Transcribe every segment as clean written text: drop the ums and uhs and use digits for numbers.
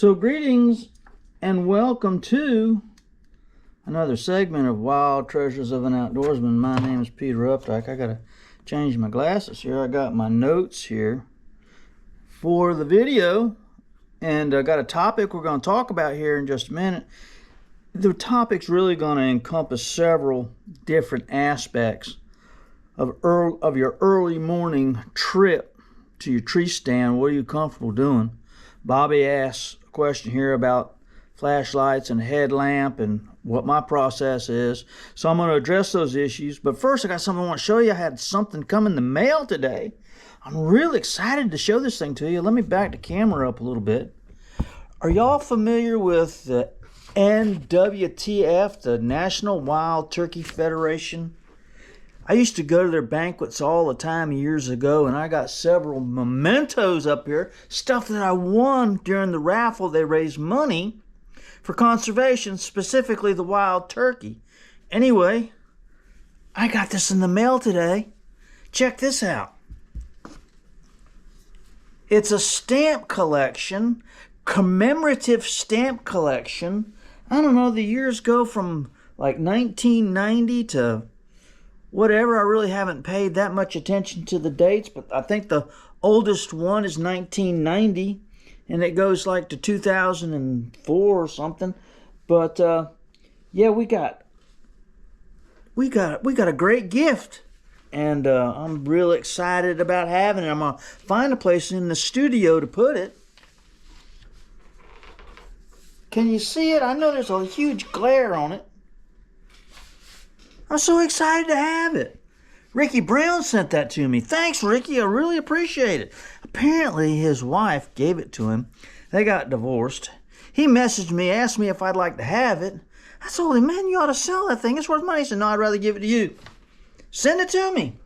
So greetings and welcome to another segment of Wild Treasures of an Outdoorsman. My name is Peter Updike. I gotta change my glasses here. I got my notes here for the video, and I got a topic we're going to talk about here in just a minute. The topic's really going to encompass several different aspects of your early morning trip to your tree stand. What are you comfortable doing? Bobby asks a question here about flashlights and headlamp and what my process is. So I'm going to address those issues. But first, I got something I want to show you. I had something come in the mail today. I'm really excited to show this thing to you. Let me back the camera up a little bit. Are y'all familiar with the NWTF, the National Wild Turkey Federation? I used to go to their banquets all the time years ago, and I got several mementos up here, stuff that I won during the raffle. They raised money for conservation, specifically the wild turkey. Anyway, I got this in the mail today. Check this out. It's a stamp collection, commemorative stamp collection. I don't know, the years go from like 1990 to whatever. I really haven't paid that much attention to the dates, but I think the oldest one is 1990, and it goes like to 2004 or something. But yeah, we got a great gift, and I'm real excited about having it. I'm gonna find a place in the studio to put it. Can you see it? I know there's a huge glare on it. I'm so excited to have it. Ricky Brown sent that to me. Thanks, Ricky. I really appreciate it. Apparently, his wife gave it to him. They got divorced. He messaged me, asked me if I'd like to have it. I told him, man, you ought to sell that thing. It's worth money. He said, no, I'd rather give it to you. Send it to me.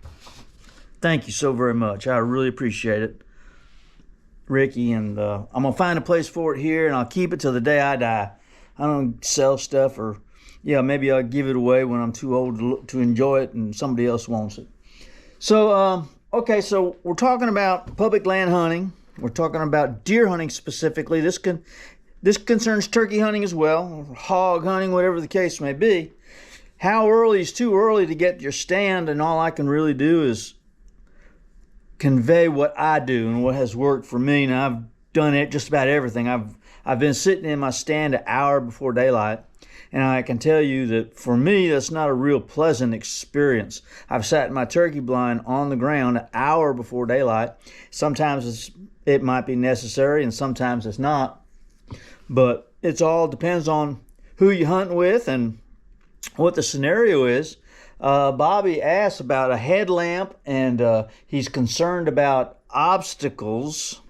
Thank you so very much. I really appreciate it, Ricky. And I'm going to find a place for it here, and I'll keep it till the day I die. I don't sell stuff, or yeah, maybe I'll give it away when I'm too old to enjoy it and somebody else wants it. So, okay, so we're talking about public land hunting. We're talking about deer hunting specifically. This concerns turkey hunting as well, hog hunting, whatever the case may be. How early is too early to get your stand, and all I can really do is convey what I do and what has worked for me. And I've done it just about everything. I've been sitting in my stand an hour before daylight. And I can tell you that for me, that's not a real pleasant experience. I've sat in my turkey blind on the ground an hour before daylight. Sometimes it might be necessary, and sometimes it's not. But it all depends on who you're hunting with and what the scenario is. Bobby asked about a headlamp, and he's concerned about obstacles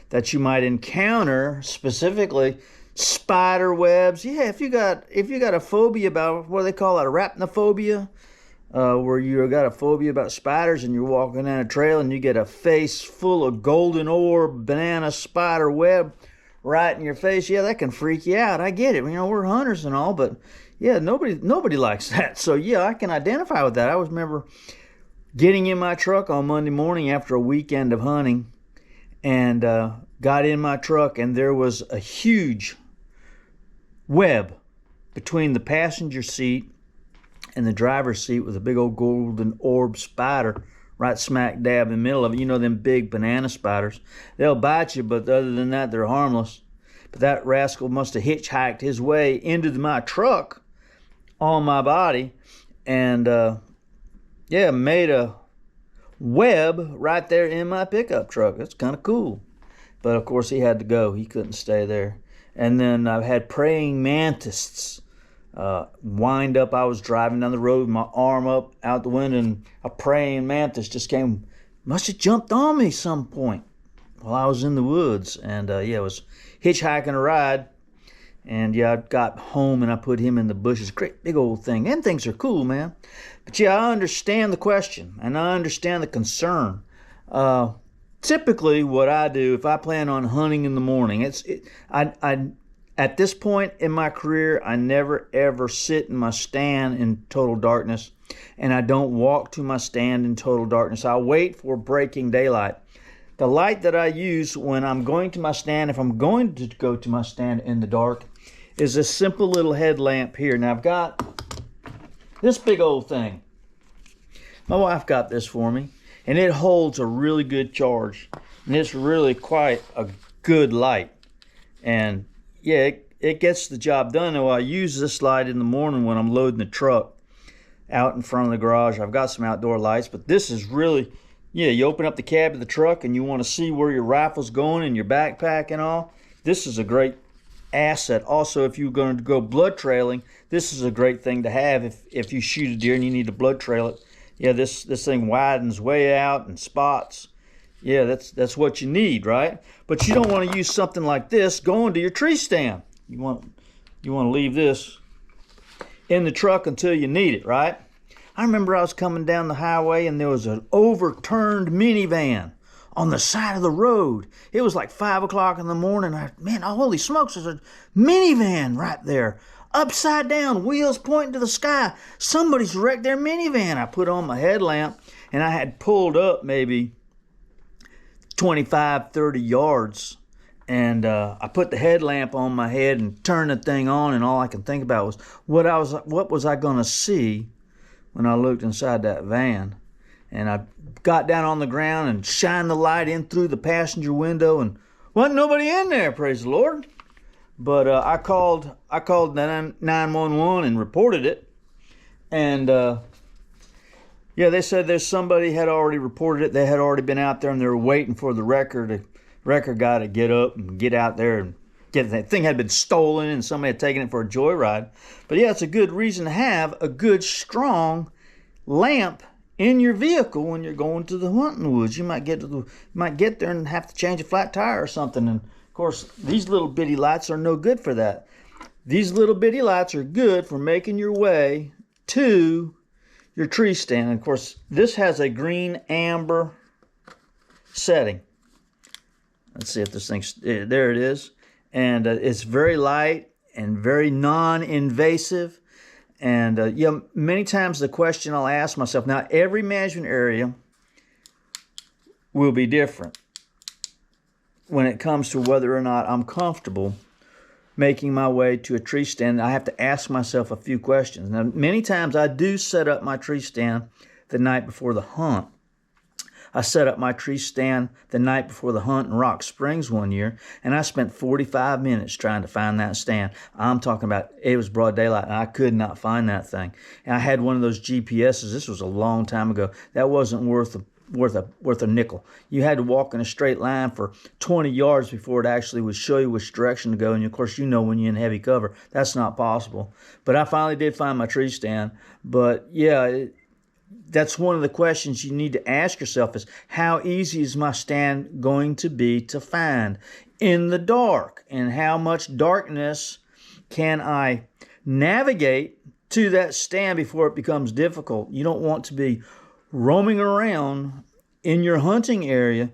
that you might encounter, specifically spider webs. Yeah, if you got a phobia about, what do they call it, arachnophobia, where you got a phobia about spiders, and you're walking down a trail and you get a face full of golden orb banana spider web right in your face, yeah, that can freak you out. I get it. You know, we're hunters and all, but yeah, nobody likes that. So yeah, I can identify with that. I always remember getting in my truck on Monday morning after a weekend of hunting, and got in my truck, and there was a huge web between the passenger seat and the driver's seat with a big old golden orb spider right smack dab in the middle of it. You know, them big banana spiders. They'll bite you, but other than that, they're harmless. But that rascal must have hitchhiked his way into my truck on my body, and yeah, made a web right there in my pickup truck. That's kind of cool. But of course, he had to go. He couldn't stay there. And then I've had praying mantises wind up. I was driving down the road with my arm up out the window, and a praying mantis just came, must have jumped on me some point while I was in the woods. And yeah, I was hitchhiking a ride. And yeah, I got home and I put him in the bushes. Great big old thing. And things are cool, man. But yeah, I understand the question, and I understand the concern. Typically, what I do, if I plan on hunting in the morning, at this point in my career, I never ever sit in my stand in total darkness, and I don't walk to my stand in total darkness. I wait for breaking daylight. The light that I use when I'm going to my stand, if I'm going to go to my stand in the dark, is this simple little headlamp here. Now I've got this big old thing. My wife got this for me, and it holds a really good charge. And it's really quite a good light. And yeah, it gets the job done. Though I use this light in the morning when I'm loading the truck out in front of the garage. I've got some outdoor lights, but this is really, yeah, you open up the cab of the truck and you want to see where your rifle's going and your backpack and all. This is a great asset. Also, if you're going to go blood trailing, this is a great thing to have if you shoot a deer and you need to blood trail it. Yeah, this thing widens way out and spots. Yeah, that's what you need, right? But you don't want to use something like this going to your tree stand. You want to leave this in the truck until you need it, right? I remember I was coming down the highway and there was an overturned minivan on the side of the road. It was like 5 o'clock in the morning. Man, holy smokes, there's a minivan right there. Upside down, wheels pointing to the sky. Somebody's wrecked their minivan. I put on my headlamp and I had pulled up maybe 25, 30 yards. And I put the headlamp on my head and turned the thing on, and all I could think about was what was I going to see when I looked inside that van. And I got down on the ground and shined the light in through the passenger window, and wasn't nobody in there, praise the Lord. But I called 911 and reported it, and yeah, they said there's somebody had already reported it. They had already been out there and they were waiting for the wrecker guy to get up and get out there and get it. The thing had been stolen and somebody had taken it for a joyride. But yeah, it's a good reason to have a good strong lamp in your vehicle when you're going to the hunting woods. You might get there and have to change a flat tire or something. And of course, these little bitty lights are no good for that. These little bitty lights are good for making your way to your tree stand. And of course, this has a green amber setting. Let's see if this thing's, there it is. And it's very light and very non-invasive. And yeah, many times the question I'll ask myself, now every management area will be different when it comes to whether or not I'm comfortable making my way to a tree stand. I have to ask myself a few questions. Now, many times I do set up my tree stand the night before the hunt. I set up my tree stand the night before the hunt in Rock Springs one year, and I spent 45 minutes trying to find that stand. I'm talking about, it was broad daylight, and I could not find that thing. And I had one of those GPSs. This was a long time ago. That wasn't worth a nickel. You had to walk in a straight line for 20 yards before it actually would show you which direction to go. And of course, you know when you're in heavy cover, that's not possible. But I finally did find my tree stand. But yeah, that's one of the questions you need to ask yourself is, how easy is my stand going to be to find in the dark? And how much darkness can I navigate to that stand before it becomes difficult? You don't want to be roaming around in your hunting area,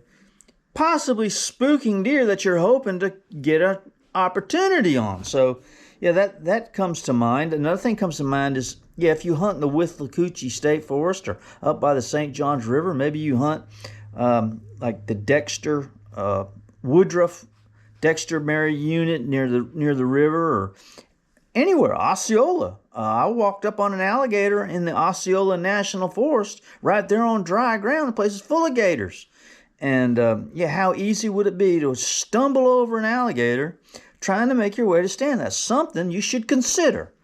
possibly spooking deer that you're hoping to get an opportunity on. So yeah, that comes to mind. Another thing comes to mind is, yeah, if you hunt in the Withlacoochee State Forest or up by the St. Johns River, maybe you hunt like the Dexter Woodruff Dexter Mary unit near the river, or anywhere, Osceola. I walked up on an alligator in the Osceola National Forest right there on dry ground. The place is full of gators. And yeah, how easy would it be to stumble over an alligator trying to make your way to stand? That's something you should consider.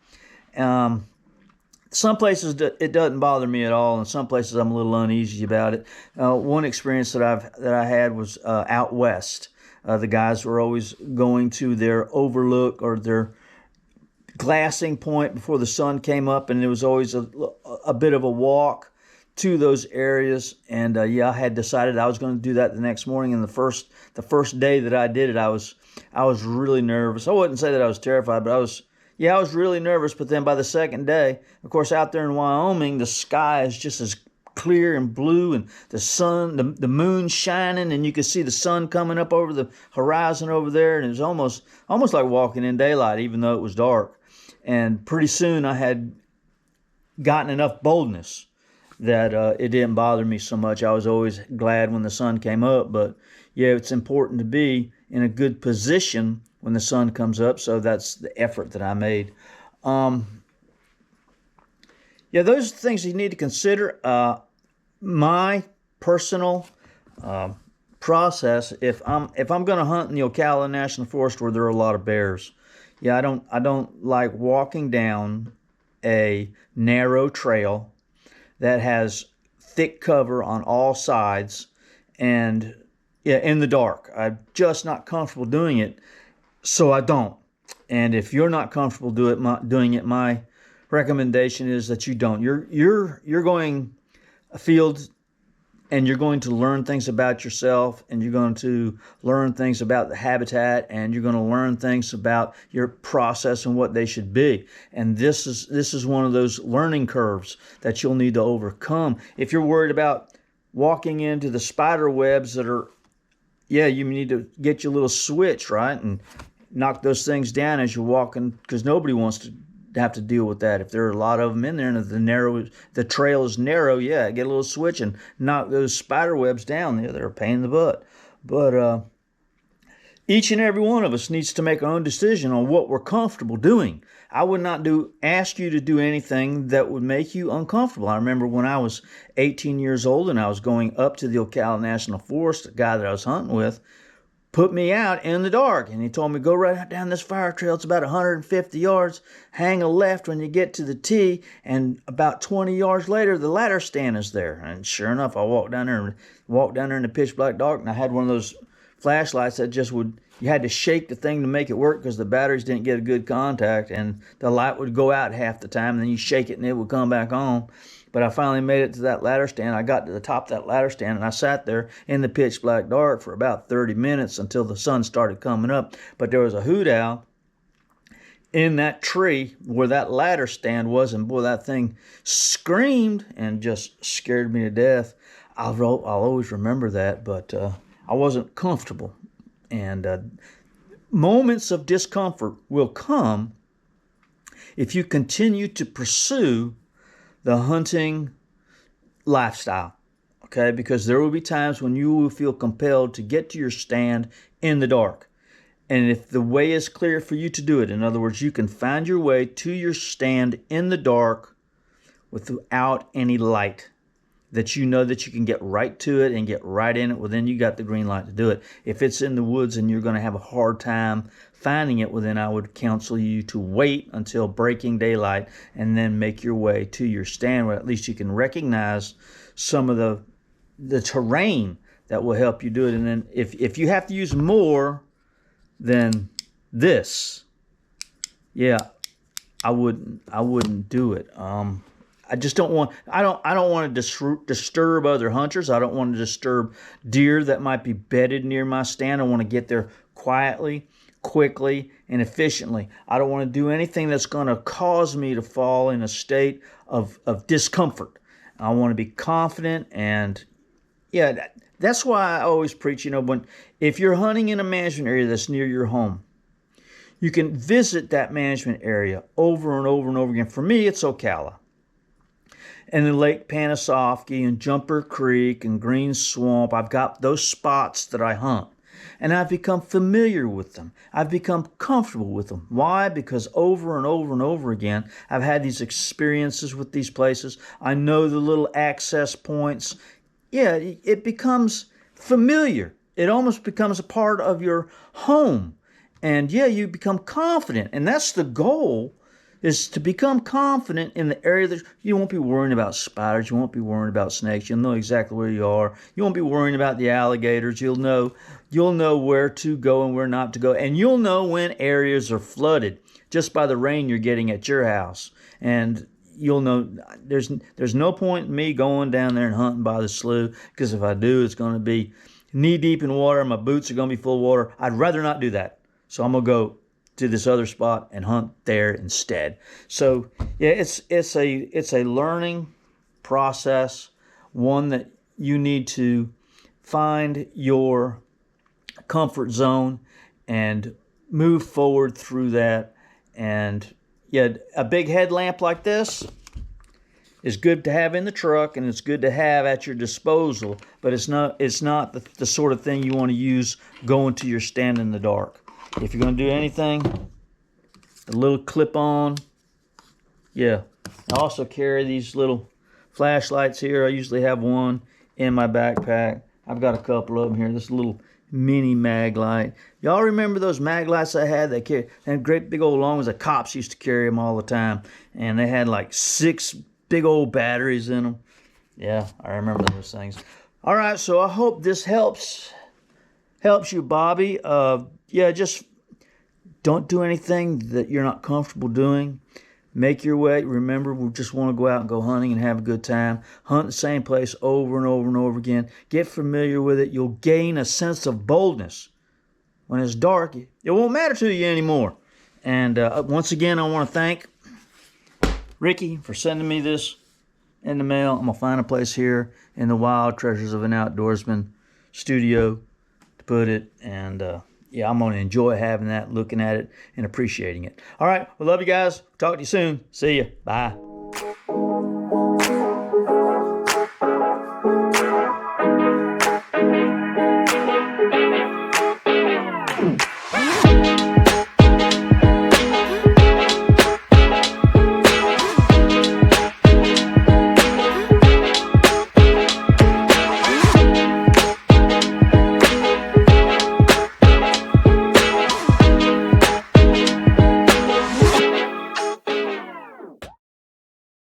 Some places it doesn't bother me at all, and some places I'm a little uneasy about it. One experience that I had was out west. The guys were always going to their overlook or their glassing point before the sun came up, and it was always a bit of a walk to those areas. And yeah, I had decided I was going to do that the next morning. And the first day that I did it, I was really nervous. I wouldn't say that I was terrified, but I was really nervous. But then by the second day, of course, out there in Wyoming, the sky is just as clear and blue, and the sun, the moon shining, and you could see the sun coming up over the horizon over there, and it was almost like walking in daylight, even though it was dark. And pretty soon I had gotten enough boldness that it didn't bother me so much. I was always glad when the sun came up, but yeah, it's important to be in a good position when the sun comes up, so that's the effort that I made. Yeah, those are things you need to consider. My personal process, if I'm going to hunt in the Ocala National Forest where there are a lot of bears, yeah, I don't like walking down a narrow trail that has thick cover on all sides and yeah, in the dark. I'm just not comfortable doing it, so I don't. And if you're not comfortable doing it, my recommendation is that you don't. You're going afield and you're going to learn things about yourself, and you're going to learn things about the habitat, and you're going to learn things about your process and what they should be. And this is one of those learning curves that you'll need to overcome. If you're worried about walking into the spider webs that are, yeah, you need to get your little switch, right, and knock those things down as you're walking, because nobody wants to have to deal with that. If there are a lot of them in there and if the trail is narrow, yeah, get a little switch and knock those spider webs down. Yeah, they're a pain in the butt. But each and every one of us needs to make our own decision on what we're comfortable doing. I would not ask you to do anything that would make you uncomfortable. I remember when I was 18 years old and I was going up to the Ocala National Forest, the guy that I was hunting with put me out in the dark, and he told me, go right down this fire trail. It's about 150 yards. Hang a left when you get to the T, and about 20 yards later, the ladder stand is there. And sure enough, I walked down there in the pitch black dark, and I had one of those flashlights that you had to shake the thing to make it work because the batteries didn't get a good contact, and the light would go out half the time, and then you shake it and it would come back on. But I finally made it to that ladder stand. I got to the top of that ladder stand, and I sat there in the pitch black dark for about 30 minutes until the sun started coming up. But there was a hoot owl in that tree where that ladder stand was, and boy, that thing screamed and just scared me to death. I'll always remember that, but I wasn't comfortable. And moments of discomfort will come if you continue to pursue the hunting lifestyle, okay? Because there will be times when you will feel compelled to get to your stand in the dark. And if the way is clear for you to do it, in other words, you can find your way to your stand in the dark without any light, that you know that you can get right to it and get right in it, well, then you got the green light to do it. If it's in the woods and you're going to have a hard time finding it, well, then I would counsel you to wait until breaking daylight and then make your way to your stand, where at least you can recognize some of the terrain that will help you do it. And then if you have to use more than this, yeah, I wouldn't do it. I just don't want. I don't want to disturb other hunters. I don't want to disturb deer that might be bedded near my stand. I want to get there quietly, quickly, and efficiently. I don't want to do anything that's going to cause me to fall in a state of discomfort. I want to be confident, and yeah, that's why I always preach. If you're hunting in a management area that's near your home, you can visit that management area over and over and over again. For me, it's Ocala. And then Lake Panasoffkee and Jumper Creek and Green Swamp. I've got those spots that I hunt. And I've become familiar with them. I've become comfortable with them. Why? Because over and over and over again, I've had these experiences with these places. I know the little access points. Yeah, it becomes familiar. It almost becomes a part of your home. And yeah, you become confident. And that's the goal, is to become confident in the area that you won't be worrying about spiders. You won't be worrying about snakes. You'll know exactly where you are. You won't be worrying about the alligators. You'll know where to go and where not to go. And you'll know when areas are flooded just by the rain you're getting at your house. And you'll know there's no point in me going down there and hunting by the slough, because if I do, it's going to be knee deep in water. My boots are going to be full of water. I'd rather not do that. So I'm going to go to this other spot and hunt there instead. So yeah, it's a learning process, one that you need to find your comfort zone and move forward through that. And yeah, a big headlamp like this is good to have in the truck, and it's good to have at your disposal, but it's not the sort of thing you want to use going to your stand in the dark. If you're going to do anything, a little clip-on. Yeah. I also carry these little flashlights here. I usually have one in my backpack. I've got a couple of them here. This little mini mag light. Y'all remember those mag lights I had? They had great big old long ones. The cops used to carry them all the time, and they had like 6 big old batteries in them. Yeah, I remember those things. All right, so I hope this helps you, Bobby. Yeah, just don't do anything that you're not comfortable doing. Make your way. Remember, we just want to go out and go hunting and have a good time. Hunt the same place over and over and over again. Get familiar with it. You'll gain a sense of boldness. When it's dark, it won't matter to you anymore. And once again, I want to thank Ricky for sending me this in the mail. I'm going to find a place here in the Wild Treasures of an Outdoorsman studio to put it. And yeah, I'm going to enjoy having that, looking at it, and appreciating it. All right. We love you guys. Talk to you soon. See you. Bye.